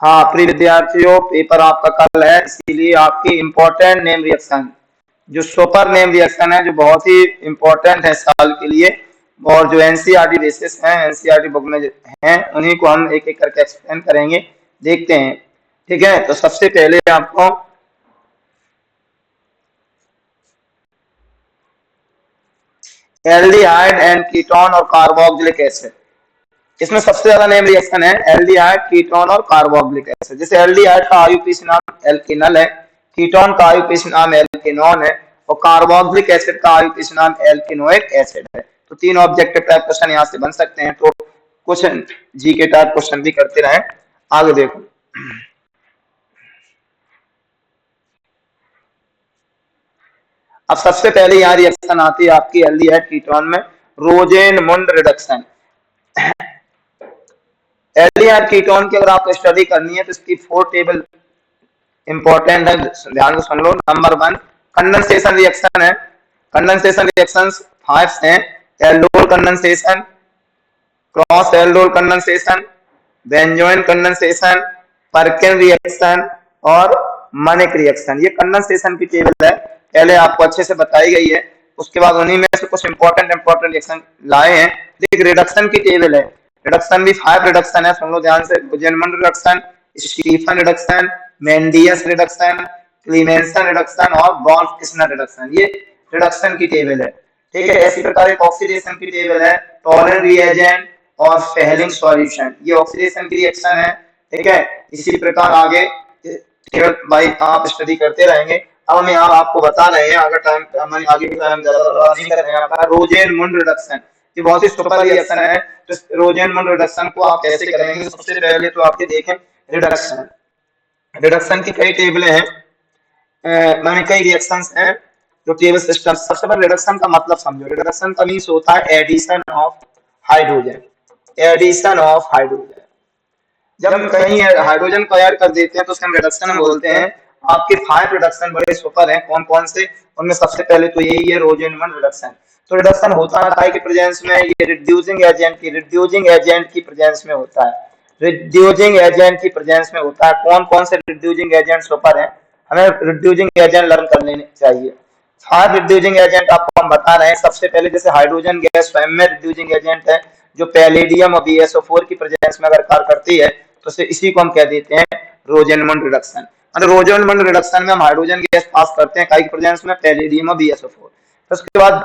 हाँ प्रिय विद्यार्थियों, पेपर आपका कल है, इसीलिए आपकी इम्पोर्टेंट नेम रिएक्शन, जो सुपर नेम रिएक्शन है, जो बहुत ही इम्पोर्टेंट है साल के लिए, और जो एनसीईआरटी बेसिस हैं, एनसीईआरटी बुक में हैं, उन्हीं को हम एक एक करके एक्सप्लेन करेंगे। देखते हैं, ठीक है। तो सबसे पहले आपको एल्डिहाइड एंड कीटोन और कार्बोक्सिलिक एसिड, इसमें सबसे ज्यादा नेम रिएक्शन है एल्डिहाइड, कीटोन और कार्बोक्सिलिक एसिड। जैसे एल्डिहाइड का आयुपीसी नाम एल्किनल है, कीटोन का आयुपीसी नाम एल्किनोन है, और कार्बोक्सिलिक एसिड का आयुपीसी नाम एल्किनोइक एसिड है। तो तीन ऑब्जेक्टिव टाइप क्वेश्चन यहाँ से बन सकते हैं। तो कुछ जी के टाइप क्वेश्चन भी करते रहे। आगे देखो, अब सबसे पहले यहाँ रिएक्शन आती है आपकी एल्डिहाइड कीटोन में, रोजेनमुंड रिडक्शन। एल्डिहाइड कीटोन की अगर आपको स्टडी करनी है तो इसकी 4 टेबल इंपॉर्टेंट है, ध्यान से सुन लो। नंबर 1 कंडेंसेशन रिएक्शन है। कंडेंसेशन रिएक्शंस 5 हैं: aldol condensation, cross aldol condensation, benzoin condensation, Perkin reaction और मनिक रिएक्शन। ये कंडेंसेशन की टेबल है, पहले आपको अच्छे से बताई गई है। उसके बाद उन्हीं में से कुछ इंपॉर्टेंट रिएक्शन लाए हैं। देखिए रिडक्शन की टेबल है, रिडक्शन भी 5 रिडक्शन है, सुन लो ध्यान से। रोजेनमंड reduction, Stephen reduction, मेंडियस reduction, Clemmensen reduction और बॉल्फ-किस्नर रिडक्शन। ये रिडक्शन की टेबल है, ठीक है। इसी प्रकार एक ऑक्सीडेशन की टेबल है, टॉलन रिएजेंट और फेहलिंग सॉल्यूशन, ये ऑक्सीडेशन की रिएक्शन है, ठीक है। इसी प्रकार आगे टेबल भाई आप स्टडी करते रहेंगे। अब हम यहाँ आपको बता रहे हैं, अगर टाइम हमारे आगे भी टाइम ज्यादा नहीं कर रहे हैं, रोजेनमुंड रिडक्शन, ये बहुत ही सुपर रिएक्शन है। तो रोजेनमुंड रिडक्शन को आप कैसे करेंगे? सबसे पहले तो आपके देखें रिडक्शन, रिडक्शन की कई टेबलें हैं, माने कई रिएक्शंस हैं जो टेबल सिस्टम। सबसे पहले रिडक्शन का मतलब समझो। रिडक्शन का मींस होता है addition of hydrogen, addition of hydrogen. जब हम कहीं हाइड्रोजन को ऐड कर देते हैं तो उसको हम रिडक्शन बोलते हैं। आपके 5 रिडक्शन बड़े सुपर हैं, कौन कौन से? उनमें सबसे पहले तो यही है रोजेनमंड रिडक्शन। तो रिडक्शन होता है काय के प्रेजेंस में? ये रिड्यूसिंग एजेंट की प्रेजेंस में होता है, रिड्यूसिंग एजेंट की प्रेजेंस में होता है। कौन कौन से रिड्यूसिंग एजेंट सुपर हैं, हमें रिड्यूसिंग एजेंट लर्न कर लेने चाहिए। 5 रिड्यूसिंग एजेंट आपको हम बता रहे हैं। सबसे पहले जैसे हाइड्रोजन गैस स्वयं में रिड्यूसिंग एजेंट है, जो पैलेडियम और BSO4 की प्रेजेंस में अगर कार्य करती है तो इसी को हम कह देते हैं रोजेनमंड रिडक्शन। मतलब रोजेनमंड रिडक्शन में हम हाइड्रोजन गैस पास करते हैं काई की प्रेजेंस में? पैलेडियम और BSO4। तो उसके बाद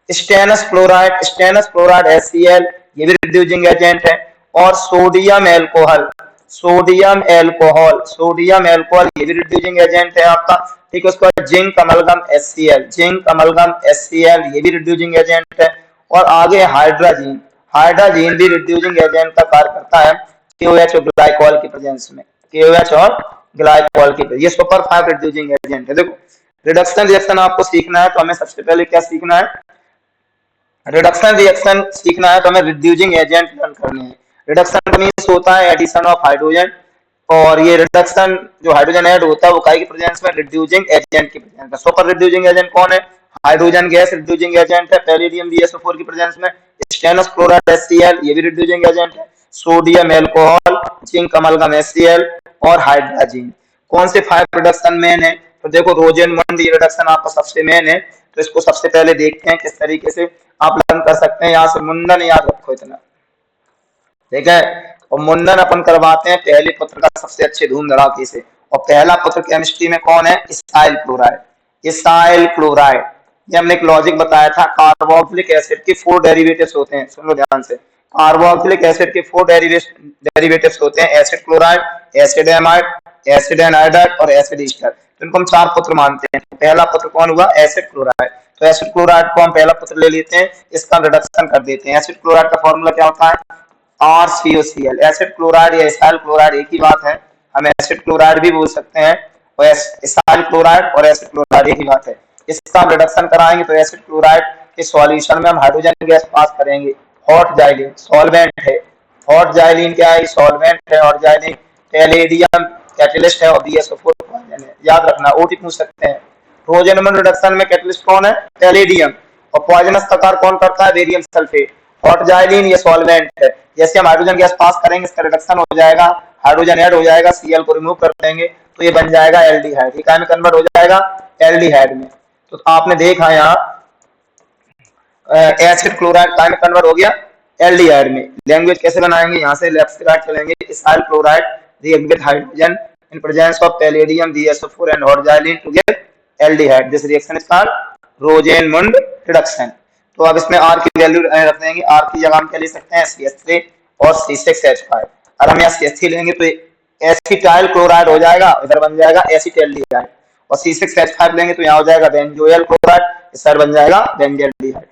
stannous chloride, stannous chloride HCl, ये भी रिड्यूसिंग एजेंट है। और sodium alcohol, sodium alcohol, sodium alcohol, ये भी रिड्यूसिंग एजेंट है आपका, ठीक है। उसके बाद zinc amalgam HCl, zinc amalgam HCl, ये भी रिड्यूसिंग एजेंट है। और आगे हाइड्रोजन, हाइड्रोजन भी रिड्यूसिंग एजेंट का कार्य करता है KOH और ग्लाइकोल की प्रेजेंस में, KOH और ग्लाइकोल की। ये सुपर 5 रिड्यूसिंग एजेंट है। देखो रिडक्शन रिएक्शन आपको सीखना है तो हमें सबसे पहले क्या सीखना है? रिडक्शन रिएक्शन सीखना है तो हमें रिड्यूसिंग एजेंट लर्न करने हैं। रिडक्शन मींस होता है एडिशन ऑफ हाइड्रोजन, और ये रिडक्शन जो हाइड्रोजन ऐड होता है वो काय की प्रेजेंस में? रिड्यूसिंग एजेंट की प्रेजेंस में। सुपर रिड्यूसिंग एजेंट कौन है? हाइड्रोजन गैस रिड्यूसिंग एजेंट है, पैलेडियम BSO4 की प्रेजेंस में। स्टेनस क्लोराइड HCl, ये भी रिड्यूसिंग एजेंट है। Sodium alcohol, zinc amalgam HCl और हाइड्रोजन। कौन से 5 रिडक्शन मेन है? तो देखो रोजेनमंड रिडक्शन आपका सबसे मेन है। तो इसको सबसे पहले देखते हैं किस तरीके से आप लर्न कर सकते हैं। यहाँ से मुंडन याद रखो इतना, ठीक है। और मुंडन अपन करवाते हैं पहले पुत्र का सबसे अच्छे धूम धड़ाके से। और पहला पुत्र केमिस्ट्री में कौन है? इसाइल क्लोराइड, इसाइल क्लोराइड। ये हमने एक लॉजिक बताया था, कार्बोक्सिलिक एसिड के 4 डेरिवेटिव्स होते हैं, सुन लो ध्यान से। कार्बोक्सिलिक एसिड के 4 डेरिवेटिव्स होते हैं: acid chloride, acid amide, acid anhydride और एसिड ईस्टर। तो इनको हम 4 पुत्र मानते हैं। पहला पुत्र कौन हुआ? Acid chloride. तो एसिड क्लोराइड को हम पहला पुत्र ले लेते हैं, इसका रिडक्शन कर देते हैं। एसिड क्लोराइड का फॉर्मूला क्या होता है? RCOCl। एसिड क्लोराइड या इसाइल क्लोराइड एक ही बात है, हम एसिड क्लोराइड भी बोल सकते हैं और इसाइल क्लोराइड और एसिड क्लोराइड एक ही बात है। इसका हम रिडक्शन कराएंगे तो एसिड क्लोराइड के सॉल्यूशन में हम हाइड्रोजन गैस पास करेंगे। हॉट जाइलिन सॉल्वेंट है, हॉट जाइलिन क्या है? सॉल्वेंट है। और जाइलिन पैलेडियम कैटलिस्ट है और BSO4 पॉइजन है, याद रखना, ओटी पूछ सकते हैं। रोजेनमंड रिडक्शन में कैटलिस्ट कौन है? पैलेडियम। और पॉइजनस का कार्य कौन करता है? Barium sulphate. हॉट जाइलिन ये सॉल्वेंट है, जैसे हम हाइड्रोजन गैस पास करेंगे इसका रिडक्शन हो जाएगा हाइड्रोजन ऐड हो जाएगा, Cl को रिमूव कर देंगे तो ये बन जाएगा एल्डिहाइड। ये क्या में कन्वर्ट हो जाएगा? एल्डिहाइड में। तो आपने देखा यहाँ एसिड क्लोराइड क्या में कन्वर्ट हो गया? एल्डिहाइड में। लैंग्वेज कैसे बनाएंगे? यहाँ से लेफ्ट से राइट चलेंगे। Ethyl chloride react with hydrogen in presence of palladium BSO4 and hydrogen to get aldehyde. This reaction is called Rosenmund reduction. तो अब इसमें R की वैल्यू रख देंगे। R की जगह हम क्या ले सकते हैं? CH3 और C6H5। अगर हम यहाँ CH3 लेंगे तो एसिटाइल क्लोराइड हो जाएगा, इधर बन जाएगा एसिटाल्डिहाइड। और C6H5 लेंगे तो यहाँ हो जाएगा बेंजोइल क्लोराइड, इस साइड बन जाएगा बेंजल्डिहाइड।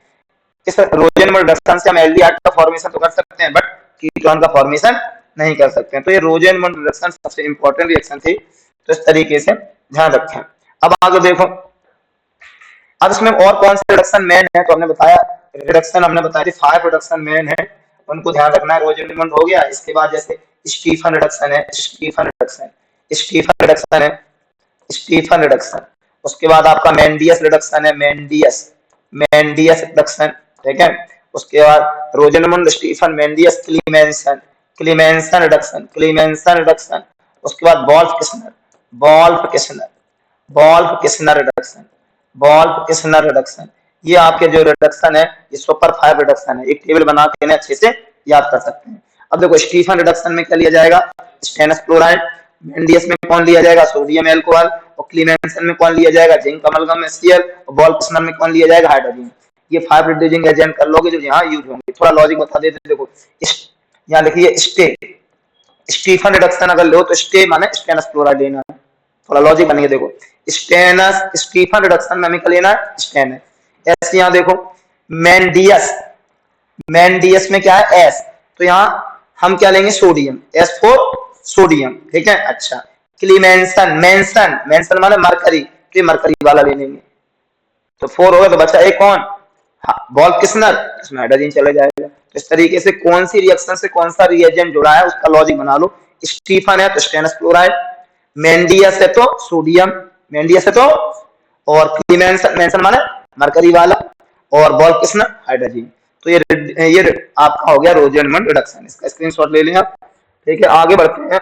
इस रोजेनमंड रिडक्शन से हम एल्डिहाइड का फॉर्मेशन तो कर सकते हैं बट कीटोन का फॉर्मेशन नहीं कर सकते हैं। तो ये रोजेनमंड रिडक्शन सबसे इंपॉर्टेंट रिएक्शन थी, तो इस तरीके से ध्यान रखें। अब आगे देखो, अब इसमें और कौन से रिडक्शन मेन है? तो हमने बताया रिडक्शन, हमने बताया 5 रिडक्शन मेन है, उनको ध्यान रखना है। रोजेनमंड हो गया, इसके बाद जैसे स्टीफन रिडक्शन है, स्टीफन रिडक्शन, स्टीफन रिडक्शन है, स्टीफन रिडक्शन। उसके बाद आपका मेंडियस रिडक्शन है, मेंडियस, मेंडियस रिडक्शन, ठीक है। उसके बाद Rosenmund, Stephen, Mendius, Clemmensen, Clemmensen reduction, Clemmensen reduction. उसके बाद Wolff Kishner, Wolff Kishner, Wolff Kishner reduction, Wolff Kishner reduction. ये आपके जो रिडक्शन है ये सुपर 5 रिडक्शन है। एक टेबल बना के इन्हें अच्छे से याद कर सकते हैं। अब देखो स्टीफन रिडक्शन में क्या लिया जाएगा? Stannous chloride. मेंडियस में कौन लिया जाएगा? Sodium alcohol. और क्लीमेंसन में कौन लिया जाएगा? Zinc amalgam HCl। और वोल्फ किस्नर में कौन लिया जाएगा? हाइड्रोजन। ये 5 रिड्यूसिंग एजेंट कर लोगे जो यहाँ यूज होंगे। थोड़ा लॉजिक बता देते, देखो यहाँ लिखिए स्टे, स्टीफन रिडक्शन अगर लो तो स्टे माने स्टेनस क्लोराइड लेना है। थोड़ा लॉजिक बनिए, देखो स्टेनस, स्टीफन रिडक्शन में हमें क्या लेना है? स्टेनस। ऐसे यहाँ देखो मेंडियस, मेंडियस में क्या है? एस, तो यहाँ हम क्या लेंगे? सोडियम, S फॉर सोडियम, ठीक है। अच्छा, क्लीमेंसन, मेंसन, मेंसन माने मरकरी, तो ये मरकरी वाला ले लेंगे। तो 4 होगा तो बचा एक कौन? वोल्फ किस्नर, इसमें हाइड्रोजन चले जाएगा। तो इस तरीके से कौन सी रिएक्शन से कौन सा रिएजेंट जुड़ा है उसका लॉजिक बना लो। स्टीफन है तो स्टेनस क्लोराइड, मेंडियस है तो सोडियम, मेंडियस है तो, और क्लीमेंसन, मेंसन माने मरकरी वाला, और वोल्फ किस्नर हाइड्रोजन। तो ये आपका हो गया रोजेनमंड रिडक्शन। इसका स्क्रीनशॉट ले लें आप, ठीक है। आगे बढ़ते हैं।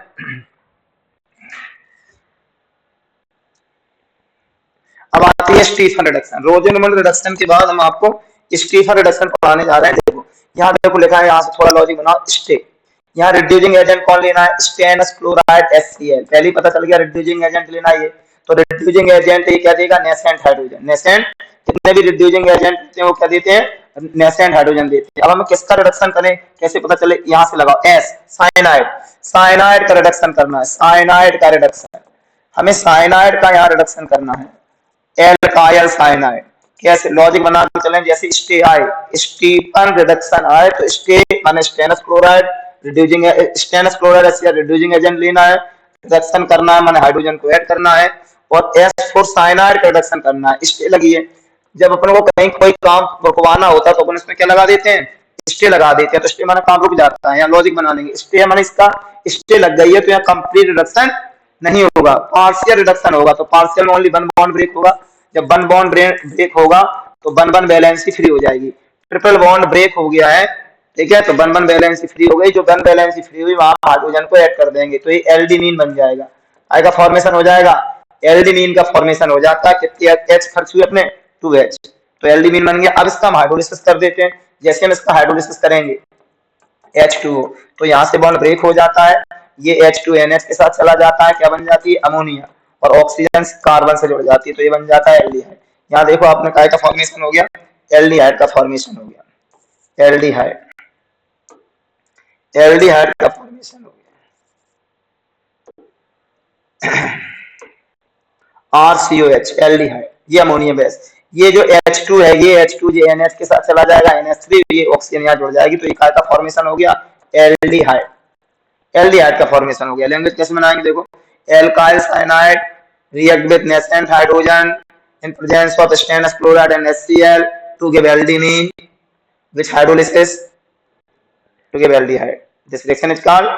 अब आती है स्टीफन रिडक्शन। रोजेनमंड रिडक्शन के बाद हम आपको स्टीफन रिडक्शन पढ़ाने जा रहे हैं। देखो यहाँ देखो लिखा है, यहाँ से थोड़ा लॉजिक बनाओ। स्टे, यहाँ रिड्यूसिंग एजेंट कौन लेना है? Stannous chloride HCl। पहले ही पता चल गया रिड्यूसिंग एजेंट लेना है ये। तो रिड्यूसिंग एजेंट ये क्या देगा? Nascent hydrogen. नेसेंट, जितने भी रिड्यूसिंग एजेंट होते हैं वो क्या देते हैं? नेसेंट हाइड्रोजन देते हैं। अब हमें किसका रिडक्शन करें, कैसे पता चले? यहाँ से लगाओ S, साइनाइड, साइनाइड का रिडक्शन करना है। साइनाइड का रिडक्शन, हमें साइनाइड का यहाँ रिडक्शन करना है। Alkyl cyanide. कैसे? लॉजिक बना के चलें। जैसे स्टे आए, स्टीफन रिडक्शन आए तो स्टे माने stannous chloride, reducing stannous chloride HCl reducing agent लेना है, रिडक्शन करना है माने हाइड्रोजन को ऐड करना है, और S फॉर साइनाइड का रिडक्शन करना है। स्टे लगी है। जब अपन को कहीं कोई काम रुकवाना होता है तो अपन इसमें क्या लगा देते हैं? स्टे लगा देते हैं। तो स्टे माने काम रुक जाता है। यहाँ लॉजिक बना लेंगे। स्टे माने इसका स्टे लग गई है तो यहाँ कंप्लीट रिडक्शन नहीं होगा, पार्शियल रिडक्शन होगा। तो पार्शियल में ओनली वन बॉन्ड ब्रेक होगा। जब वन बॉन्ड ब्रेक होगा तो वन वन बैलेंस फ्री हो जाएगी। ट्रिपल बॉन्ड ब्रेक हो गया है, ठीक है, तो वन वन बैलेंस फ्री हो गई। जो वन बैलेंस फ्री हुई वहां हाइड्रोजन को ऐड कर देंगे तो ये एल्डिनीन बन जाएगा। आएगा फॉर्मेशन हो जाएगा, एल्डिनीन का फॉर्मेशन हो जाता है। कितनी H खर्च हुई अपने? 2H, तो एल्डिनीन बन गया। अब इसका हम हाइड्रोलिसिस कर देते हैं। जैसे हम इसका हाइड्रोलिसिस करेंगे H2O, तो यहाँ से बॉन्ड ब्रेक हो जाता है। ये H2NH के साथ चला जाता है, क्या बन जाती है? अमोनिया, और ऑक्सीजन कार्बन से जुड़ जाती है तो ये बन जाता है एल्डिहाइड। यहाँ देखो आपने काय का फॉर्मेशन हो गया? एल्डिहाइड का फॉर्मेशन हो गया। एल्डिहाइड, एल्डिहाइड का फॉर्मेशन हो गया। RCOH, एल्डिहाइड, ये अमोनिया बेस। ये जो H2 है ये H2 जो NH के साथ चला जाएगा, NH3, ये ऑक्सीजन यहाँ जुड़ जाएगी तो ये काय का फॉर्मेशन हो गया? एल्डिहाइड, एल्डिहाइड का फॉर्मेशन हो गया। लैंग्वेज कैसे बनाएंगे? देखो alkyl cyanide react with nascent hydrogen in presence of stannous chloride and HCl to give aldenine, which hydrolysis to give aldehyde. This reaction is called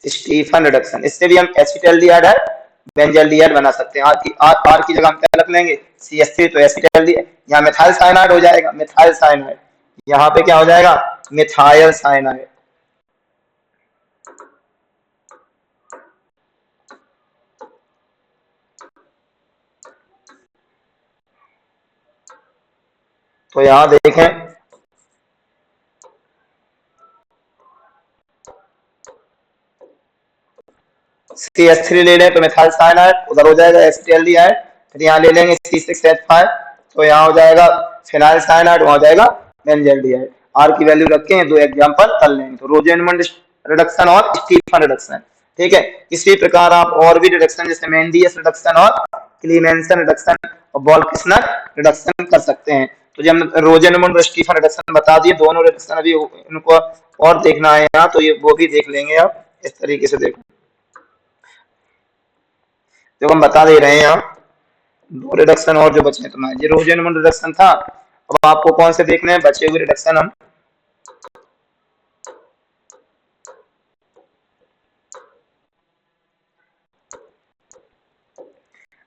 Stephen reduction. इससे भी हम acetaldehyde है बेंजाल्डिहाइड बना सकते हैं। आर की जगह हम क्या रख लेंगे? CH3, तो एसिटाल्डिहाइड। यहाँ मिथाइल साइनाइड हो जाएगा, मिथाइल साइनाइड। यहाँ पे क्या हो जाएगा? Methyl cyanide. तो यहाँ देखें CH3 ले लें तो मिथाइल साइनाइड, उधर हो जाएगा एसिटिल्डिहाइड। फिर यहाँ ले लेंगे C6H5, तो यहाँ हो जाएगा फिनाइल साइनाइड, वहां हो जाएगा बेंजल्डिहाइड। आर की वैल्यू रखे हैं, दो एग्जांपल कर लेंगे, तो रोजेनमंड रिडक्शन और स्टीफन रिडक्शन। ठीक है, इसी प्रकार आप और भी रिडक्शन जैसे मेंडियस रिडक्शन और क्लीमेंसन रिडक्शन और बॉल-किस्नर रिडक्शन कर सकते हैं। तो जब हम रोजेनमंड और स्टीफन रिडक्शन बता दिए, दोनों रिडक्शन अभी इनको और देखना है यहाँ, तो ये वो भी देख लेंगे आप इस तरीके से। देखो जो हम बता दे रहे हैं यहाँ, दो रिडक्शन और जो बचे हैं तुम्हारे, ये रोजेनमंड रिडक्शन था। अब आपको कौन से देखने हैं बचे हुए रिडक्शन हम।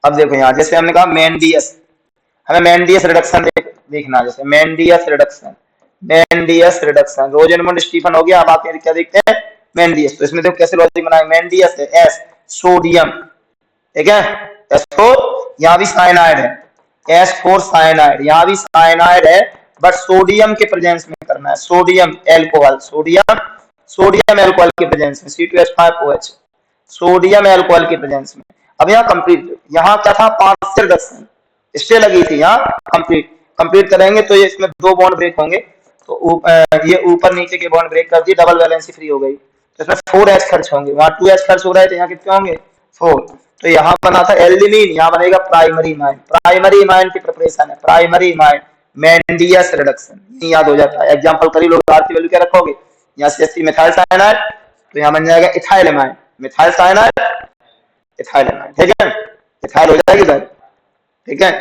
अब देखो यहाँ, जैसे हमने कहा मेंडियस, हमें मेंडियस रिडक्शन देखना है। जैसे मेंडियस रिडक्शन, मेंडियस रिडक्शन रोजेनमंड स्टीफन हो गया। अब आप क्या देखते हैं मेंडियस, तो इसमें देखो कैसे लॉजिक बनाए। मेंडियस है एस सोडियम, ठीक है, S4, यहाँ भी साइनाइड है, S4 साइनाइड, यहाँ भी साइनाइड है, बट सोडियम के प्रेजेंस में करना है। Sodium alcohol, sodium sodium alcohol के प्रेजेंस में C2H5OH, सोडियम एल्कोहल के प्रेजेंस में। अब यहाँ कंप्लीट, यहाँ क्या था पार्शियल रिडक्शन, स्टे लगी थी, यहाँ कंप्लीट कंप्लीट करेंगे तो ये इसमें दो बॉन्ड ब्रेक होंगे, तो ये ऊपर नीचे के बॉन्ड ब्रेक कर दिए, डबल वैलेंसी फ्री हो गई, तो इसमें 4H खर्च होंगे, वहां 2H खर्च हो रहे थे, यहाँ कितने होंगे 4। तो यहाँ बना था एल्डिनिन, यहाँ बनेगा प्राइमरी इमाइन। प्राइमरी इमाइन की प्रिपरेशन है, प्राइमरी इमाइन मेंडियस रिडक्शन, याद हो जाता है। एग्जांपल करी लोग, आर की वैल्यू क्या रखोगे, यहाँ CH3 मिथाइल साइनाइड, तो यहाँ बन जाएगा ethyl imine, methyl cyanide ethyl imine, ठीक है, इथाइल हो जाएगी सर, ठीक है।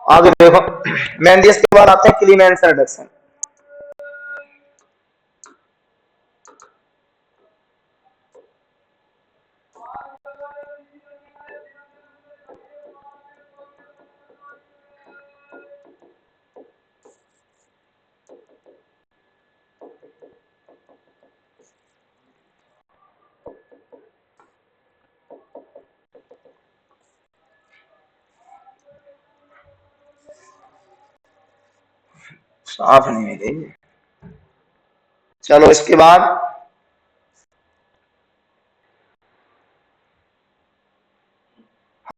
आगे देखो, मेंडियस के बाद आते हैं क्लीमेंसन रिडक्शन। साफ नहीं है गई, चलो इसके बाद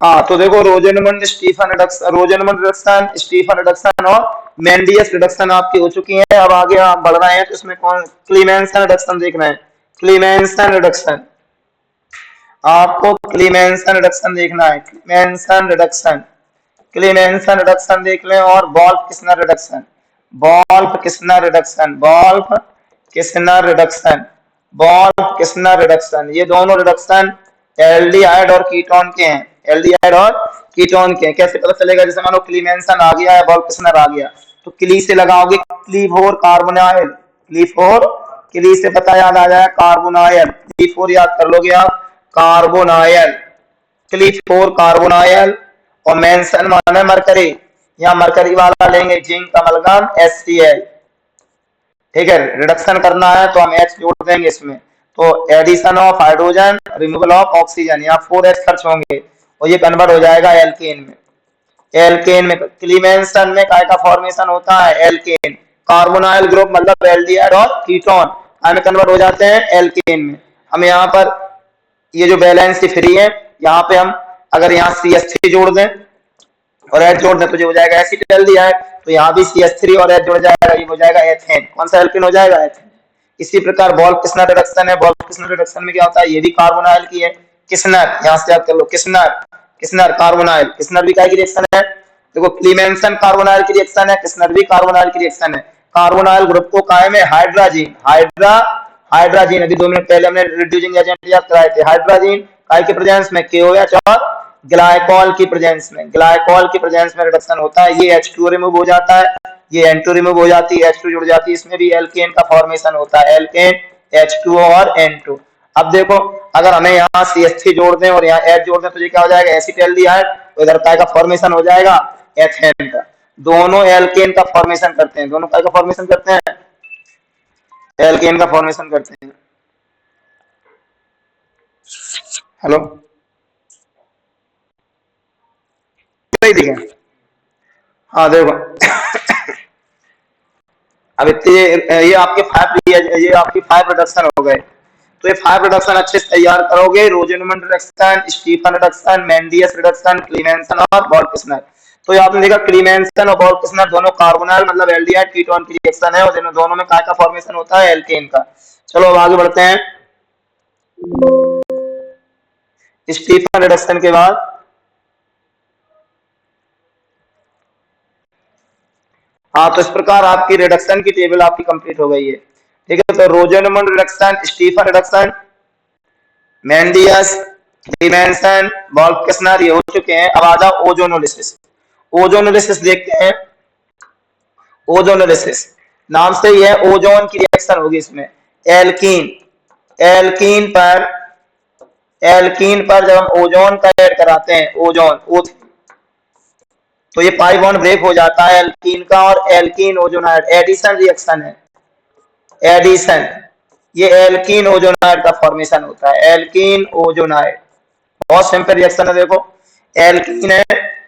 हाँ, तो देखो Rosenmund Stephen reduction, Rosenmund reduction, Stephen reduction और मेंडियस रिडक्शन आपकी हो चुकी है। अब आगे आप बढ़ रहे हैं, तो इसमें कौन क्लीमेंसन रिडक्शन देख रहे हैं। क्लीमेंसन रिडक्शन, आपको क्लीमेंसन रिडक्शन देखना है, क्लीमेंसन रिडक्शन, क्लीमेंसन रिडक्शन देख लें, और बॉल्फ-किस्नर रिडक्शन, बॉल्फ-किस्नर रिडक्शन, बॉल्फ-किस्नर रिडक्शन, बॉल्फ-किस्नर रिडक्शन, ये दोनों रिडक्शन एल्डिहाइड और कीटोन के हैं, एल्डिहाइड और कीटोन के हैं। कैसे पता चलेगा, जैसे मानो क्लीमेंसन आ गया है, बॉल्फ-किस्नर आ गया, तो क्ली से लगाओगे, क्लीफोर कार्बोनाइल, क्लीफोर, क्ली से पता याद आ जाएगा कार्बोनाइल, क्लीफोर याद कर लोगे आप, कार्बोनाइल, क्लीफोर कार्बोनाइल, और मेंशन माने मरकरी, यहाँ मरकरी वाला लेंगे, जिंक अमलगम HCl, ठीक है। रिडक्शन करना है तो हम H जोड़ देंगे इसमें, तो addition of hydrogen, removal of oxygen, यहाँ 4H खर्च होंगे, और ये कन्वर्ट हो जाएगा एल्केन में। एल्केन में क्लीमेंसन में काय का फॉर्मेशन होता है, एल्केन, कार्बोनाइल ग्रुप मतलब एल्डिहाइड और कीटोन में कन्वर्ट हो जाते हैं एल्केन में। हम यहाँ पर ये जो बैलेंस फ्री है, यहाँ पे हम अगर यहाँ CH3 जोड़ दें और H जोड़ दें तो जो हो जाएगा एसिटिल्डिहाइड, तो यहाँ भी CH3 और H जुड़ जाएगा, ये हो जाएगा एथेन। कौन सा एल्कीन हो जाएगा, एथेन। इसी प्रकार बॉल्फ-किस्नर रिडक्शन है, बॉल्फ-किस्नर रिडक्शन में क्या होता है, ये भी कार्बोनाइल की है, किस्नर, यहाँ से याद कर लो, किस्नर, किस्नर कार्बोनाइल, किस्नर भी क्या की रिएक्शन है, देखो क्लीमेंसन कार्बोनाइल की रिएक्शन है, किस्नर भी कार्बोनाइल की रिएक्शन है। कार्बोनाइल ग्रुप को कायम है हाइड्राजीन, हाइड्राजीन, अभी 2 मिनट पहले हमने रिड्यूसिंग एजेंट याद कराए थे, हाइड्राजीन काय के प्रेजेंस में, KOH और ग्लाइकॉल की प्रेजेंस में, ग्लाइकॉल की प्रेजेंस में रिडक्शन होता है। ये H2 रिमूव हो जाता है, ये N2 रिमूव हो जाती है, H2 जुड़ जाती है, इसमें भी एल्केन का फॉर्मेशन होता है, एल्केन H2O और N2। अब देखो, अगर हमें यहाँ CH3 जोड़ दें और यहाँ H जोड़ दें तो ये क्या हो जाएगा, एसिटिल्डिहाइड, तो इधर काय का फॉर्मेशन हो जाएगा, एथेन का। दोनों एल्केन का फॉर्मेशन करते हैं, दोनों काय का फॉर्मेशन करते हैं, एल्केन का फॉर्मेशन करते हैं। हेलो, नहीं दिखे, हाँ देखो अब इतने ये आपके 5 ये आपकी 5 रिडक्शन हो गए। तो ये 5 रिडक्शन अच्छे से तैयार करोगे, रोजेनमन रिडक्शन, स्टीफन रिडक्शन, मेंडियस रिडक्शन, क्लीमेंसन और बॉल-किस्नर। तो ये आपने देखा क्लीमेंसन और बॉल-किस्नर दोनों कार्बोनाइल मतलब एल्डिहाइड कीटोन की रिएक्शन है, और दोनों में काय का फॉर्मेशन होता है, एल्केन का। चलो अब आगे बढ़ते हैं। स्टीफन रिडक्शन के बाद हाँ, तो इस प्रकार आपकी रिडक्शन की टेबल आपकी कंप्लीट हो गई है। ठीक है, तो रोजेनमन रिडक्शन, स्टीफन रिडक्शन, मेंडियस, क्लीमेंसन, बॉल-किस्नर ये हो चुके हैं। अब आ जाओ ओजोनोलिसिस। ओजोनोलिसिस देखते हैं। ओजोनोलिसिस नाम से ही है, ओजोन की रिएक्शन होगी इसमें। एल्कीन एल्कीन पर एल्कीन पर जब हम ओजोन का ऐड कराते हैं, ओजोन O3, तो ये पाई बॉन्ड ब्रेक हो जाता है एल्कीन का, और एल्कीन ओजोनाइड एडिशन रिएक्शन है। एडिशन, ये एल्कीन ओजोनाइड का फॉर्मेशन होता है, एल्कीन ओजोनाइड। बहुत सिंपल रिएक्शन है, देखो एल्कीन है,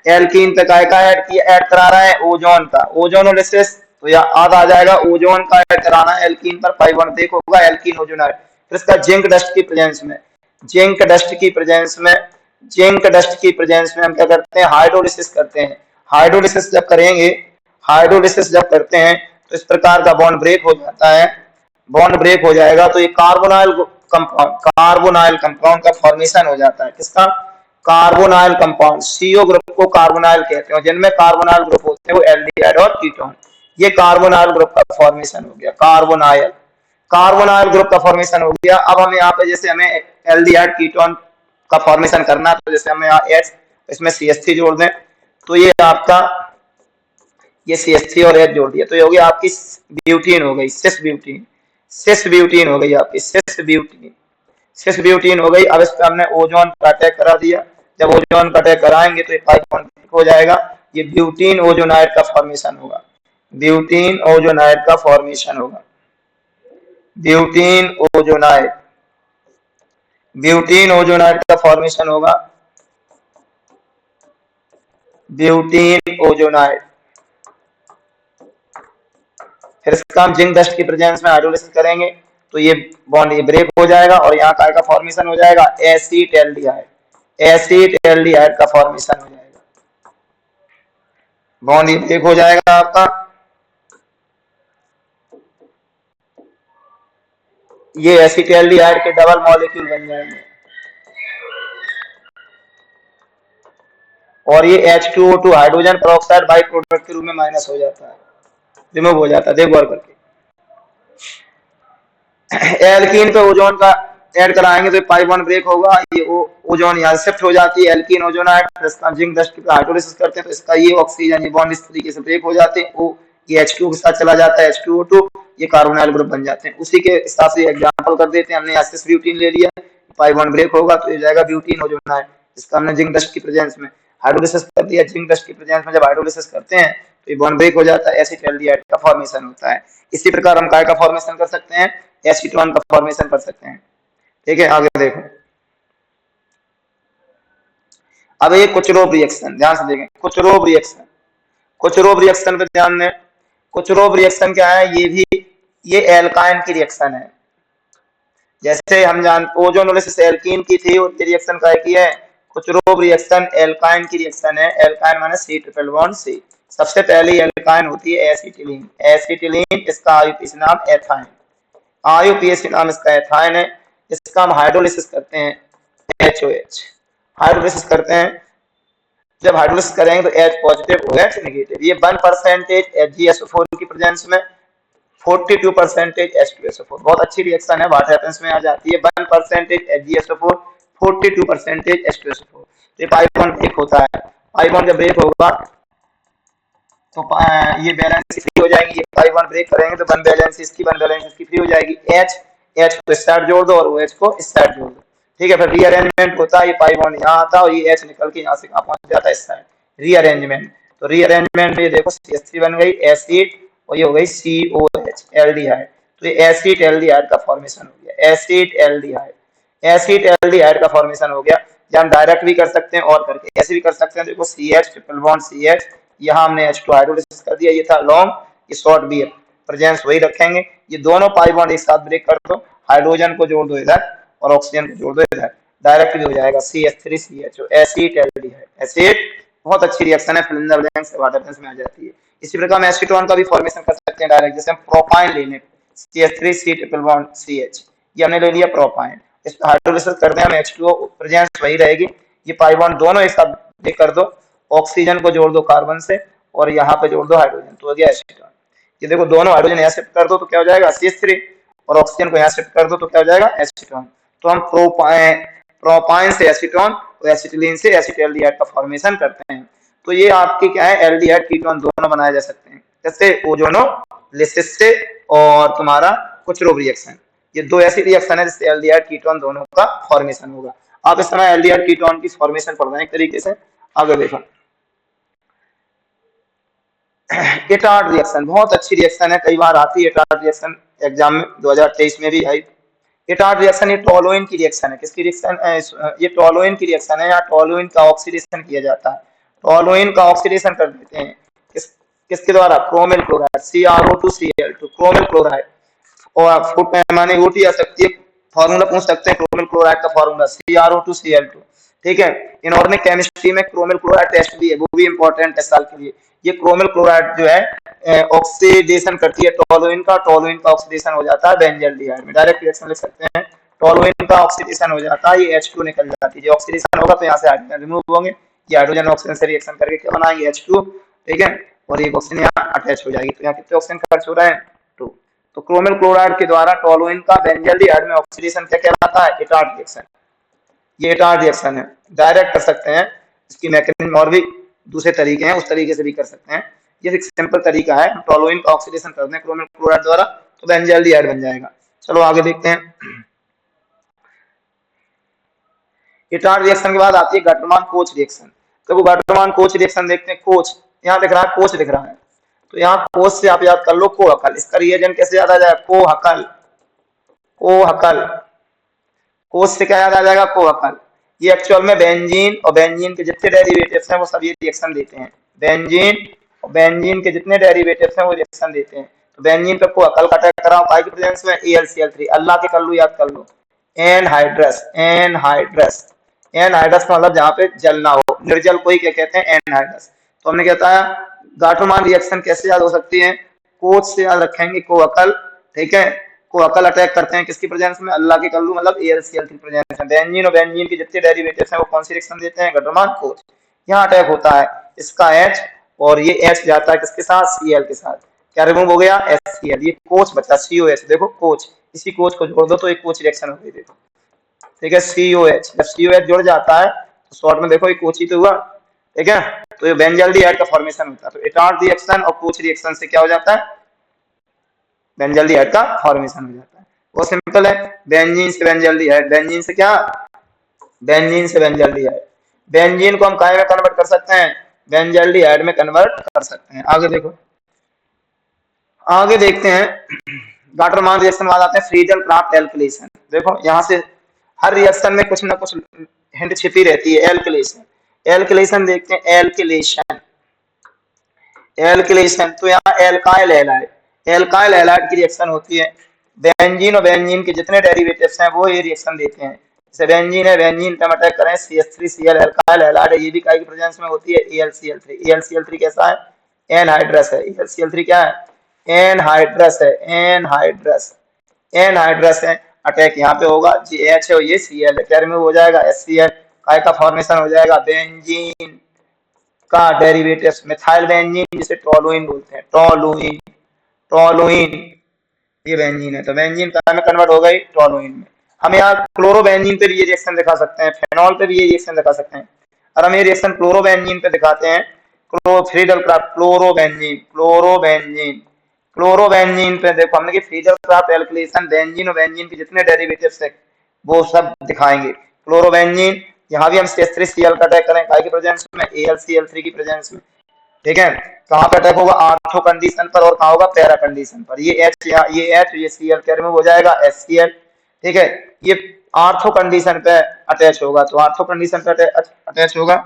एल्कीन पे काय का ऐड करा रहा है, ओजोन का। ओजोनोलिसिस तो याद आ जाएगा, ओजोन का ऐड कराना है एल्कीन पर, पाई बॉन्ड ब्रेक होगा, एल्कीन ओजोनाइड। फिर इसका जिंक डस्ट की प्रेजेंस में, जिंक डस्ट की प्रेजेंस में, जिंक डस्ट की प्रेजेंस में हम क्या करते हैं, हाइड्रोलिसिस करते हैं। हाइड्रोलिसिस जब करेंगे, हाइड्रोलिसिस जब करते हैं तो इस प्रकार का बॉन्ड ब्रेक हो जाता है। बॉन्ड ब्रेक हो जाएगा तो ये कार्बोनाइल कंपाउंड, कार्बोनाइल कंपाउंड का फॉर्मेशन हो जाता है। किसका? Carbonyl compound. सीओ ग्रुप को कार्बोनाइल कहते हैं, जिनमें कार्बोनाइल ग्रुप होते हैं वो एल्डिहाइड और कीटोन। ये कार्बोनाइल ग्रुप का फॉर्मेशन हो गया, कार्बोनाइल, कार्बोनाइल ग्रुप का फॉर्मेशन हो गया। अब हम यहाँ पे जैसे हमें एल्डिहाइड कीटोन का फॉर्मेशन करना है, तो जैसे हमें यहाँ H, इसमें CH3 जोड़ दें, तो ये आपका ये CH3 और H जोड़ दिया, तो ये हो गया आपकी ब्यूटीन हो गई, सिस ब्यूटीन। सिस ब्यूटीन हो गई आपकी, सिस ब्यूटीन, सिस ब्यूटीन हो गई। अब इस पे हमने ओजोन का अटैक करा दिया। जब ओजोन का अटैक कराएंगे तो ये पाई बॉन्ड हो जाएगा, ये ब्यूटीन ओजोनाइड का फॉर्मेशन होगा, ब्यूटीन ओजोनाइड का फॉर्मेशन होगा, ब्यूटीन ओजोनाइड, ब्यूटीन ओजोनाइड का फॉर्मेशन होगा, ब्यूटीन ओजोनाइड। फिर इसका हम जिंक डस्ट की प्रेजेंस में हाइड्रोलिसिस करेंगे तो ये बॉन्ड ये ब्रेक हो जाएगा, और यहाँ काय का फॉर्मेशन हो जाएगा, एसीटेल्डिहाइड, एसीटेल्डिहाइड का फॉर्मेशन हो जाएगा। बॉन्ड ये ब्रेक हो जाएगा आपका, ये एसीटेल्डिहाइड के डबल मॉलिक्यूल बन जाएंगे, और ये H2O2 hydrogen peroxide by product के रूप में माइनस हो जाता है, रिमूव हो जाता है। देखो गौर करके, एल्कीन पे ओजोन का ऐड कराएंगे तो पाई बॉन्ड ब्रेक होगा, ये ओजोन यहाँ शिफ्ट हो जाती है, एल्कीन ओजोनाइड। फिर इसका जिंक डस्ट पे हाइड्रोलिसिस करते हैं तो इसका ये ऑक्सीजन, ये बॉन्ड इस तरीके से ब्रेक हो जाते हैं, वो ये H2O के साथ चला जाता है, H2O2, ये कार्बोनाइल ग्रुप बन जाते हैं। उसी के हिसाब से एग्जांपल कर देते हैं, हमने यहाँ सिस ब्यूटीन ले लिया, पाई बॉन्ड ब्रेक होगा तो ये जाएगा ब्यूटीन ओजोनाइड। इसका हमने जिंक डस्ट की प्रेजेंस में हाइड्रोलिसिस कर दिया, जिंक डस्ट की प्रेजेंस में जब हाइड्रोलिसिस करते हैं तो ये बॉन्ड ब्रेक हो जाता है, एसीटेल्डिहाइड का फॉर्मेशन होता है। इसी प्रकार हम काय का फॉर्मेशन कर सकते हैं, एसीटोन का फॉर्मेशन कर सकते हैं। ठीक है, आगे देखो। अब ये कुचरोव रिएक्शन, ध्यान से देखें, कुचरोव रिएक्शन, कुचरोव रिएक्शन पे ध्यान दें। कुचरोव रिएक्शन क्या है, ये भी ये एल्काइन की रिएक्शन है। जैसे हम ओजोनोलिसिस एल्कीन की थी, और रिएक्शन काय की है, कुचरोव रिएक्शन एल्काइन की रिएक्शन है। एल्काइन माने C ट्रिपल बॉन्ड C। सबसे पहले एल्काइन होती है एसिटिलीन, एसिटिलीन, इसका आईयूपीएसी नाम एथाइन, आईयूपीएसी नाम इसका एथाइन है। इसका हम हाइड्रोलिसिस करते हैं, HOH हाइड्रोलिसिस करते हैं। जब हाइड्रोलिसिस करेंगे तो H पॉजिटिव OH नेगेटिव, ये 1% HgSO4 की प्रेजेंस में 42% H2SO4। बहुत अच्छी रिएक्शन है, व्हाट हैपेंस में आ जाती है, 1% HgSO4, 42% H2SO4। ये पाई बॉन्ड ब्रेक होता है, पाई बॉन्ड जब ब्रेक होगा तो ये बैलेंस फ्री हो जाएगी, ये पाई बॉन्ड ब्रेक करेंगे तो वन बैलेंस इसकी फ्री हो जाएगी। H को इस साइड जोड़ दो और OH को इस साइड जोड़ दो, ठीक है। फिर रीअरेंजमेंट होता है, ये पाई बॉन्ड यहाँ आता है और ये H निकल के यहाँ से कहाँ पहुंच जाता है, इस साइड, रीअरेंजमेंट। तो रीअरेंजमेंट में देखो CH3 बन गई एसिड, और ये हो गई COH एल्डिहाइड, तो ये एसिड एल्डिहाइड का फॉर्मेशन हो गया, एसिड एल्डिहाइड, एसिड एल्डिहाइड का फॉर्मेशन हो गया। या हम डायरेक्ट भी कर सकते हैं और करके ऐसे भी कर सकते हैं। देखो CH ट्रिपल बॉन्ड CH, यहाँ हमने H2 हाइड्रोलिसिस कर दिया, ये था लॉन्ग, ये शॉर्ट भी है, प्रेजेंस वही रखेंगे। ये दोनों पाई बॉन्ड एक साथ ब्रेक कर दो, हाइड्रोजन को जोड़ दो इधर और ऑक्सीजन को जोड़ दो इधर, डायरेक्ट भी हो जाएगा CH3CHO, एसिटेल्डिहाइड। एसिड बहुत अच्छी रिएक्शन है, फ्लिंजर बैंक से वाटर में आ जाती है। इसी प्रकार हम एसीटोन का भी फॉर्मेशन कर सकते हैं डायरेक्ट, जैसे हम प्रोपाइन लेने CH3C ट्रिपल बॉन्ड CH, ये हमने ले लिया प्रोपाइन, इस पर हाइड्रोलिसिस करते हैं हम H2O, प्रेजेंस वही रहेगी। ये पाई बॉन्ड दोनों एक साथ ब्रेक कर दो, ऑक्सीजन को जोड़ दो कार्बन से और यहाँ पे जोड़ दो हाइड्रोजन, तो हो गया एसीटोन। ये देखो दोनों हाइड्रोजन यहाँ शिफ्ट कर दो तो क्या हो जाएगा CH3, और ऑक्सीजन को यहाँ शिफ्ट कर दो तो क्या हो जाएगा एसीटोन। तो हम प्रोपाइन से एसीटोन और एसिटिलीन से एसिटल्डिहाइड का फॉर्मेशन करते हैं। तो ये आपकी क्या है, एल्डिहाइड कीटोन दोनों बनाए जा सकते हैं, जैसे ओजोनोलिसिस से और तुम्हारा कुचरोव रिएक्शन, ये दो ऐसी रिएक्शन है जिससे एल्डिहाइड कीटोन दोनों का फॉर्मेशन होगा। आप इस समय एल्डिहाइड कीटोन की फॉर्मेशन पढ़ रहे हैं एक तरीके से। आगे देखो एटार्ड रिएक्शन, बहुत अच्छी रिएक्शन है, कई बार आती है एटार्ड रिएक्शन एग्जाम में, 2023 में भी आई। एटार्ड रिएक्शन ये टोलुइन की रिएक्शन है, किसकी रिएक्शन, ये टोलुइन की रिएक्शन है, यहाँ टोलुइन का ऑक्सीडेशन किया जाता है, टोलुइन का ऑक्सीडेशन कर देते हैं किसके द्वारा, chromyl chloride CrO2Cl2, chromyl chloride. और फुट पैमाने ओटी आ सकती है, फॉर्मूला पूछ सकते हैं क्रोमिल क्लोराइड का फॉर्मूला CrO2Cl2, ठीक है। इनऑर्गेनिक केमिस्ट्री में क्रोमिल क्लोराइड टेस्ट भी है, वो भी इंपॉर्टेंट है साल के लिए। ये क्रोमिल क्लोराइड जो है ऑक्सीडेशन करती है टोलुइन का, टोलुइन का ऑक्सीडेशन हो जाता है बेंजल्डिहाइड में, डायरेक्ट रिएक्शन लिख सकते हैं, टोलुइन का ऑक्सीडेशन हो जाता है, ये H2 निकल जाती है, ऑक्सीडेशन होगा तो यहाँ से हाइड्रोजन रिमूव होंगे, ये हाइड्रोजन ऑक्सीजन से रिएक्शन करके क्या बनाएंगे H2, ठीक है, और ये ऑक्सीजन यहाँ अटैच हो जाएगी, तो यहाँ कितने ऑक्सीजन खर्च हो रहे हैं 2। तो क्रोमिल क्लोराइड के द्वारा टोलुइन का बेंजल्डिहाइड में ऑक्सीडेशन क्या कहलाता है, एटार्ड रिएक्शन। ये एटार्ड रिएक्शन है, डायरेक्ट कर सकते हैं, इसकी मैकेनिज्म और भी दूसरे तरीके हैं, उस तरीके से भी कर सकते हैं। ये एक सिंपल तरीका है, टोलुइन का ऑक्सीडेशन कर दें क्रोमिल क्लोराइड द्वारा तो बेंजल्डिहाइड बन जाएगा। चलो आगे देखते हैं। एटार्ड रिएक्शन के बाद आती है गटरमान कोच रिएक्शन। देखो गटरमान कोच रिएक्शन देखते हैं, कोच यहाँ दिख रहा है, कोच दिख रहा है, तो यहाँ कोच से आप याद कर लो कोहकल, इसका रिएजेंट कैसे याद आ जाएगा, कोहकल, कोहकल, कोच से क्या याद आ जाएगा, कोहकल। ये एक्चुअल में बेंजीन और बेंजीन के जितने डेरिवेटिव्स हैं वो सब ये रिएक्शन देते हैं, बेंजीन और बेंजीन के जितने डेरिवेटिव्स हैं वो रिएक्शन देते हैं। तो बेंजीन पे कोहकल का अटैक कराओ, पाई की प्रेजेंस में AlCl3, अल्लाह के कल्लू याद कर लो, एनहाइड्रस, एनहाइड्रस, एनहाइड्रस मतलब जहाँ पे जल ना हो, निर्जल को ही क्या कहते हैं, एनहाइड्रस। तो हमने कहता है गाटरमान रिएक्शन कैसे याद हो सकती है, कोच से याद रखेंगे, कोहकल, ठीक है, कोहकल अटैक करते हैं किसकी प्रेजेंस में, अल्लाह के कल्लू मतलब AlCl3 प्रेजेंस में, बेंजीन और बेंजीन के जितने डेरिवेटिव्स हैं वो कौन सी रिएक्शन देते हैं, गटरमान कोच। यहाँ अटैक होता है इसका H और ये H जाता है किसके साथ, Cl के साथ, क्या रिमूव हो गया HCl, ये कोच बचा COH, देखो कोच, इसी कोच को जोड़ दो तो एक कोच रिएक्शन हो गई, देखो ठीक है, COH, जब COH जुड़ जाता है तो शॉर्ट में देखो ये कोच ही तो हुआ, ठीक है, तो ये बेंजल्डिहाइड का फॉर्मेशन होता है। तो एटार्ड रिएक्शन और कोच रिएक्शन से क्या हो जाता है, बेंजल्डिहाइड का फॉर्मेशन हो जाता है, वो सिंपल है, बेंजीन से बेंजल्डिहाइड, बेंजीन से क्या, बेंजीन से बेंजल्डिहाइड, बेंजीन को हम काय में कन्वर्ट कर सकते हैं, बेंजल्डिहाइड में कन्वर्ट कर सकते हैं। आगे देखो, आगे देखते हैं गाटरमान रिएक्शन वाला आते हैं फ्रीडल क्राफ्ट एल्किलेशन। देखो यहाँ से हर रिएक्शन में कुछ ना कुछ हिंट छिपी रहती है, एल्किलेशन, एल्किलेशन देखते हैं, एल्किलेशन, एल्किलेशन, तो यहाँ एल्काइल हैलाइड, एल्काइल हैलाइड की रिएक्शन होती है, बेंजीन और बेंजीन के जितने डेरिवेटिव्स हैं वो ये रिएक्शन देते हैं, जैसे बेंजीन है, बेंजीन पे हम अटैक करें CH3Cl, एल्काइल हैलाइड है, ये भी काय की प्रेजेंस में होती है AlCl3, AlCl3 कैसा है, एनहाइड्रस है, AlCl3 क्या है, एनहाइड्रस है, एनहाइड्रस, एनहाइड्रस है, अटैक यहाँ पे होगा, जी H है और ये Cl है, क्या रिमूव हो जाएगा HCl, काय का फॉर्मेशन हो जाएगा, बेंजीन का डेरिवेटिव्स मिथाइल बेंजीन जिसे टोलुइन बोलते हैं, टोलुइन, टोलुइन, ये बेंजीन है, तो बेंजीन का में कन्वर्ट हो गई टोलुइन में। हम यहाँ क्लोरोबेंजीन पे भी ये रिएक्शन दिखा सकते हैं, फेनॉल पे भी ये रिएक्शन दिखा सकते हैं, और हम ये रिएक्शन क्लोरोबेंजीन पे दिखाते हैं, Friedel craft chlorobenzene, chlorobenzene, chlorobenzene पे देखो हमने कि फ्रीडल क्राफ्ट एल्किलेशन, बेंजीन और बेंजीन के जितने डेरिवेटिव्स है वो सब दिखाएंगे, क्लोरोबेंजीन, यहाँ भी हम CH3Cl का अटैक करें काय की प्रेजेंस में, AlCl3 की प्रेजेंस में, ठीक है, कहाँ पे अटैक होगा, आर्थो कंडीशन पर, और कहाँ होगा पैरा कंडीशन पर, ये H ये H ये Cl क्या रिमूव हो जाएगा HCl, ठीक है, ये आर्थो कंडीशन पे अटैच होगा, तो आर्थो कंडीशन पे अटैच होगा,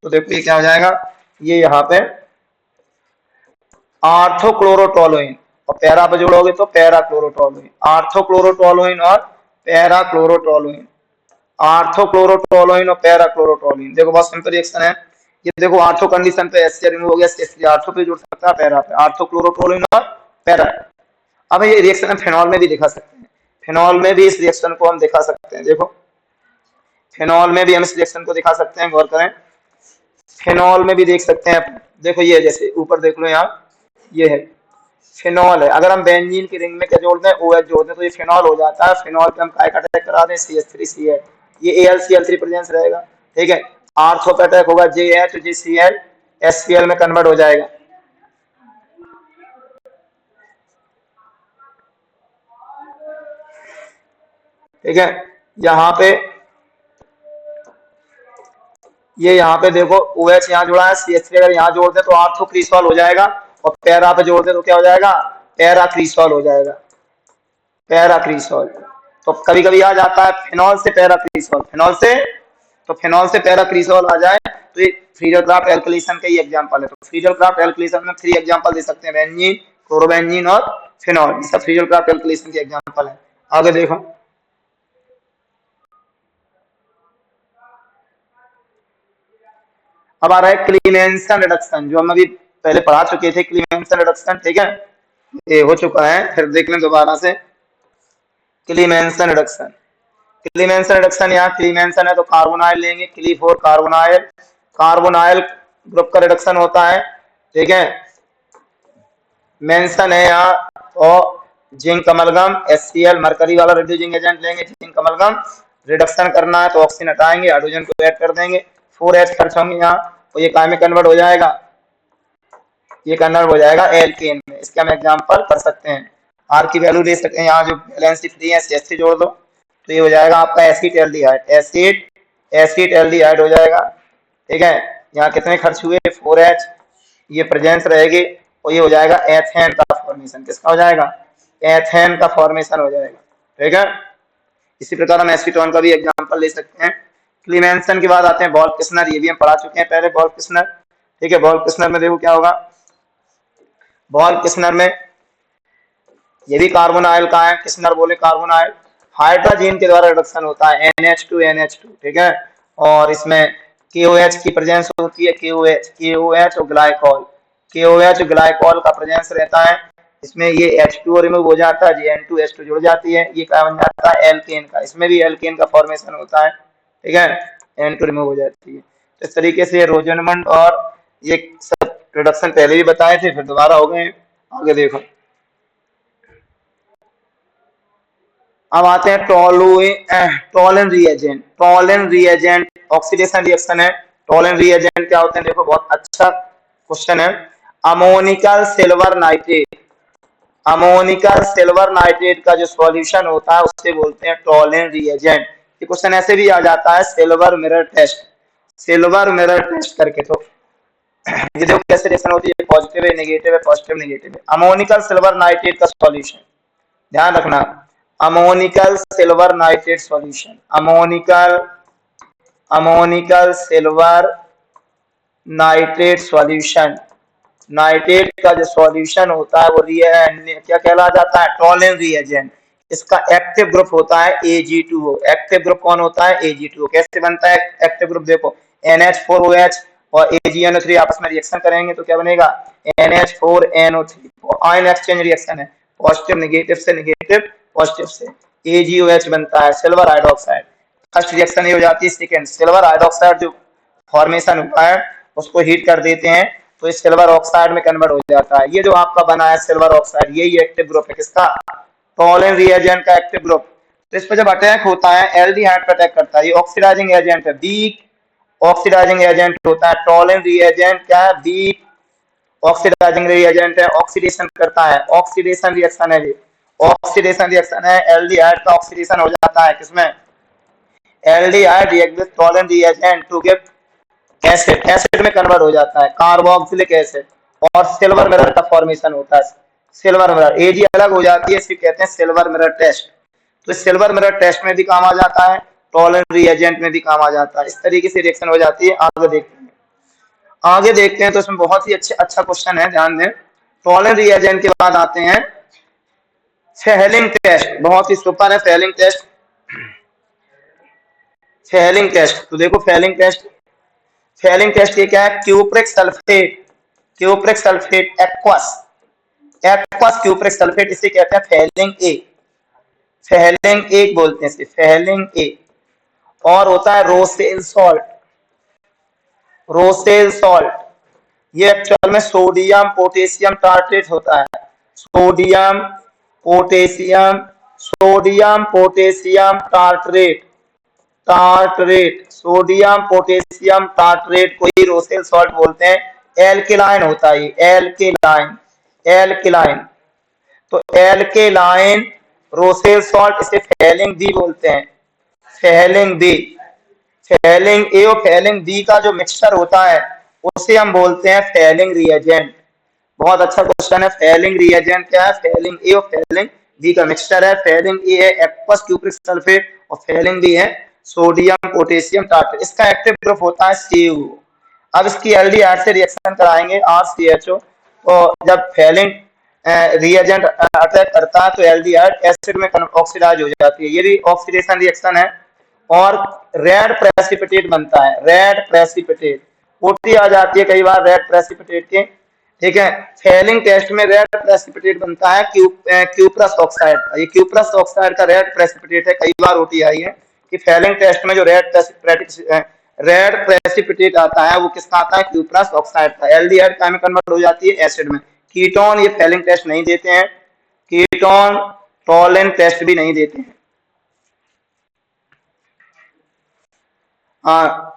तो देखो ये क्या हो जाएगा, ये यहाँ पे आर्थोक्लोरोटोलुइन, और पैरा पे जोड़ोगे तो पैराक्लोरोटोलुइन, आर्थोक्लोरोटोलुइन और पैराक्लोरोटोलुइन, आर्थोक्लोरोटोलुइन और पैराक्लोरोटोलुइन। देखो बहुत सिंपल रिएक्शन है ये। देखो आर्थो कंडीशन पे एस रिमूव हो गया, CH3 आर्थो पे जुड़ सकता है पैरा पे, आर्थोक्लोरोटोलुइन और पैरा। अब ये रिएक्शन हम फेनॉल में भी दिखा सकते हैं, फेनॉल में भी इस रिएक्शन को हम दिखा सकते हैं। देखो फेनॉल में भी हम इस रिएक्शन को दिखा सकते हैं, गौर करें, फेनॉल में भी देख सकते हैं। देखो ये जैसे ऊपर देख लो यहाँ, ये है फेनॉल है। अगर हम बेंजीन की रिंग में क्या जोड़ दें, OH जोड़ दें तो ये फेनॉल हो जाता है। फेनॉल पे हम काय का अटैक करा दें, CH3Cl, ये AlCl3 प्रेजेंस रहेगा, ठीक है। आर्थो पे अटैक होगा JH, JCl HCl में कन्वर्ट हो जाएगा। ठीक है, यहाँ पे ये यहाँ पे देखो OH यहाँ जुड़ा है, CH3 अगर यहाँ जोड़ दे तो आर्थोक्रिसॉल हो जाएगा, और पैरा पे जोड़ दे तो क्या हो जाएगा, पैराक्रिसॉल हो जाएगा, पैराक्रिसॉल। तो कभी कभी आ जाता है फेनॉल से पैराक्रिसॉल, फेनॉल से, तो फेनॉल से पैराक्रिसॉल आ जाए तो ये फ्रीडल-क्राफ्ट एल्किलेशन का ही एग्जांपल है। तो फ्रीडल-क्राफ्ट एल्किलेशन में 3 एग्जांपल दे सकते हैं, बेंजीन, क्लोरोबेंजीन और फेनॉल, ये सब फ्रीडल-क्राफ्ट एल्किलेशन के एग्जांपल है। आगे देखो, अब आ रहा है क्लीमेंसन रिडक्शन, जो हम अभी पहले पढ़ा चुके थे, क्लीमेंसन रिडक्शन, ठीक है, ये हो चुका है, फिर देख लें दोबारा से क्लीमेंसन रिडक्शन। क्लीमेंसन रिडक्शन, यहाँ क्लीमेंसन है तो कार्बोनाइल लेंगे, क्ली4 कार्बोनाइल, कार्बोनाइल ग्रुप का रिडक्शन होता है, ठीक है। मेंशन है यहाँ तो जिंक अमलगम HCl, मरकरी वाला रिड्यूसिंग एजेंट लेंगे, जिंक अमलगम, रिडक्शन करना है तो ऑक्सीजन हटाएंगे, हाइड्रोजन को ऐड कर देंगे, 4H खर्च होंगे यहाँ, तो ये काय में कन्वर्ट हो जाएगा, ये कन्वर्ट हो जाएगा एल्केन में। इसके हम एग्जांपल कर सकते हैं, आर की वैल्यू दे सकते हैं, यहाँ जो वैलेंसी फ्री है CH3 जोड़ दो तो ये हो जाएगा आपका एसिटेल्डिहाइड, एसिटेल्डिहाइड हो जाएगा, ठीक है। यहाँ कितने खर्च हुए, 4H, ये प्रेजेंस रहेगी, और ये हो जाएगा एथेन का फॉर्मेशन, किसका हो जाएगा, एथेन का फॉर्मेशन हो जाएगा, ठीक है। इसी प्रकार हम एसीटोन का भी एग्जांपल ले सकते हैं। क्लीमेंसन के बाद आते हैं वोल्फ-किस्नर, ये भी हम पढ़ा चुके हैं पहले, वोल्फ-किस्नर, ठीक है। वोल्फ-किस्नर में देखो क्या होगा, वोल्फ-किस्नर में ये भी कार्बोनाइल का है, किस्नर बोले कार्बोनाइल, हाइड्रोजन के द्वारा रिडक्शन होता है NH2, ठीक है। और इसमें KOH की प्रेजेंस होती है, KOH और ग्लाइकॉल, KOH ग्लाइकॉल का प्रेजेंस रहता है। इसमें ये H2 रिमूव हो जाता है, N2H2 जुड़ जाती है, ये क्या बन जाता है, एल्केन का, इसमें भी एल्केन का फॉर्मेशन होता है, ठीक है, N2 रिमूव हो जाती है। तो इस तरीके से रोजनमंड और ये सब रिडक्शन पहले भी बताए थे, फिर दोबारा हो गए। आगे देखो, अब आते हैं Tollens reagent, Tollens reagent oxidation reaction है। टोलन रिएजेंट क्या होते हैं, देखो बहुत अच्छा क्वेश्चन है। Ammoniacal silver nitrate, ammoniacal silver nitrate का जो सॉल्यूशन होता है उससे बोलते हैं टोलन रिएजेंट। ये क्वेश्चन ऐसे भी आ जाता है, silver mirror test, silver mirror test करके। तो ये देखो कैसे रिएक्शन होती है, पॉजिटिव है, नेगेटिव है, पॉजिटिव नेगेटिव है। अमोनिकल सिल्वर नाइट्रेट का सॉल्यूशन, ध्यान रखना, ammoniacal silver nitrate solution, ammoniacal silver nitrate solution, nitrate का जो सॉल्यूशन होता है वो क्या कहला जाता है, टोलन रिएजेंट। इसका एक्टिव ग्रुप होता है Ag2O, एक्टिव ग्रुप कौन होता है, Ag2O। कैसे बनता है एक्टिव ग्रुप, देखो NH4OH और AgNO3 आपस में रिएक्शन करेंगे तो क्या बनेगा, NH4NO3, आयन एक्सचेंज रिएक्शन है, पॉजिटिव नेगेटिव से, नेगेटिव पॉजिटिव से, AgOH बनता है सिल्वर हाइड्रोक्साइड। फर्स्ट रिएक्शन ये हो जाती है। सेकंड, सिल्वर हाइड्रोक्साइड जो फॉर्मेशन हुआ है उसको हीट कर देते हैं तो इस सिल्वर ऑक्साइड में कन्वर्ट हो जाता है। ये जो आपका बना है सिल्वर ऑक्साइड, यही एक्टिव ग्रुप है किसका, टोलन रिएजेंट का एक्टिव ग्रुप। तो इस पर जब अटैक होता है एल्डिहाइड पर अटैक करता है, ये ऑक्सीडाइजिंग एजेंट है, वीक ऑक्सीडाइजिंग एजेंट होता है। टोलन रिएजेंट क्या है, वीक ऑक्सीडाइजिंग रिएजेंट है, ऑक्सीडेशन करता है, ऑक्सीडेशन रिएक्शन है, ये ऑक्सीडेशन रिएक्शन है। एल्डिहाइड का ऑक्सीडेशन हो जाता है किसमें, aldehyde react with Tollens reagent to give acid, acid में कन्वर्ट हो जाता है, कार्बोक्सिलिक एसिड, और सिल्वर मिरर का फॉर्मेशन होता है। सिल्वर मिरर, Ag अलग हो जाती है, इसे कहते हैं सिल्वर मिरर टेस्ट। तो सिल्वर मिरर टेस्ट में भी काम आ जाता है, टोलन रिएजेंट में भी काम आ जाता है। इस तरीके से रिएक्शन हो जाती है। आगे देखते हैं, आगे देखते हैं तो इसमें बहुत ही अच्छा क्वेश्चन है, ध्यान दें। टॉलन रिएजेंट के बाद आते हैं फेहलिंग टेस्ट, बहुत ही सुपर है फेहलिंग टेस्ट। फेहलिंग टेस्ट तो देखो फेहलिंग टेस्ट, फेहलिंग टेस्ट ये क्या है, cupric sulphate, cupric sulphate aqueous, aqueous cupric sulphate, इसे कहते हैं फेहलिंग ए, फेहलिंग ए बोलते हैं इसे, फेहलिंग ए। और होता है रोसेल सॉल्ट, रोसेल सॉल्ट, ये एक्चुअल में सोडियम पोटेशियम टार्ट्रेट होता है, sodium potassium, sodium potassium tartrate, tartrate, sodium potassium tartrate को ही रोसेल सॉल्ट बोलते हैं। एल्केलाइन होता है ये, एल्केलाइन, एल्केलाइन, तो एल्केलाइन रोसेल सॉल्ट, इसे फेहलिंग बी बोलते हैं, फेहलिंग बी। फेहलिंग ए और फेहलिंग बी का जो मिक्सचर होता है उसे हम बोलते हैं फेहलिंग रिएजेंट। बहुत अच्छा क्वेश्चन है, फेहलिंग रिएजेंट क्या है, फेहलिंग ए और फेहलिंग बी का मिक्सचर है। फेहलिंग ए है एक्वस क्यूप्रिक सल्फेट और फेहलिंग बी है सोडियम पोटेशियम टार्ट्रेट। इसका एक्टिव ग्रुप होता है CuO। अब इसकी एल्डिहाइड से रिएक्शन कराएंगे RCHO, तो जब फेहलिंग रिएजेंट अटैक करता है तो एल्डिहाइड एसिड में ऑक्सीडाइज हो जाती है, ये भी ऑक्सीडेशन रिएक्शन है और रेड प्रेसिपिटेट बनता है, रेड प्रेसिपिटेट, ओटी आ जाती है कई बार रेड प्रेसिपिटेट के, ठीक है। फेहलिंग टेस्ट में रेड प्रेसिपिटेट बनता है क्यूप्रस ऑक्साइड, ये क्यूप्रस ऑक्साइड का रेड प्रेसिपिटेट है, कई बार ओटी आई है कि फेहलिंग टेस्ट में जो रेड प्रेसिपिटेट आता है वो किसका आता है, क्यूप्रस ऑक्साइड का। एल्डिहाइड का में कन्वर्ट हो जाती है एसिड में। कीटोन ये फेहलिंग टेस्ट नहीं देते हैं, कीटोन टॉलन टेस्ट भी नहीं देते हैं। हाँ